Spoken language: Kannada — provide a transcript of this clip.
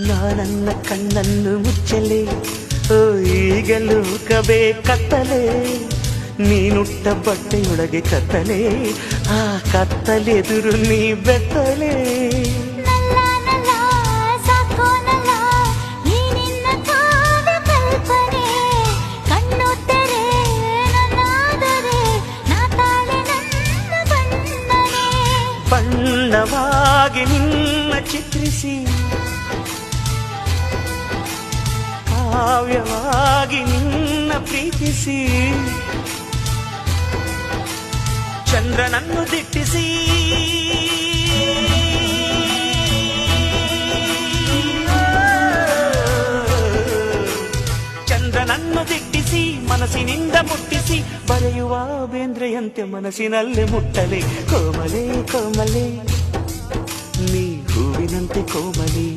ನಾನನ್ನ ಕಣ್ಣನ್ನು ಮುಚ್ಚಲೆ ಓ ಈಗಲೂ ಕಬೆ ಕತ್ತಲೆ ನೀನುಟ್ಟ ಬಟ್ಟೆಯೊಳಗೆ ಕತ್ತಲೆ ಆ ಕತ್ತಲೆದುರು ನೀ ಬೆತ್ತಲೆ ಬಣ್ಣವಾಗಿ ನಿನ್ನ ಚಿತ್ರಿಸಿ ಕಾವ್ಯವಾಗಿ ನಿನ್ನ ಪ್ರೀತಿಸಿ ಚಂದ್ರನನ್ನು ದಿಟ್ಟಿಸಿ ಚಂದ್ರನನ್ನು ದಿಟ್ಟಿಸಿ ಮನಸ್ಸಿನಿಂದ ಮುಟ್ಟಿಸಿ ಬರೆಯುವ ಬೇಂದ್ರೆಯಂತೆ ಮನಸ್ಸಿನಲ್ಲೇ ಮುಟ್ಟಲೆ ಕೋಮಲೆ ಕೋಮಲೆ ನೀ ಹೂವಿನಂತೆ ಕೋಮಲೆ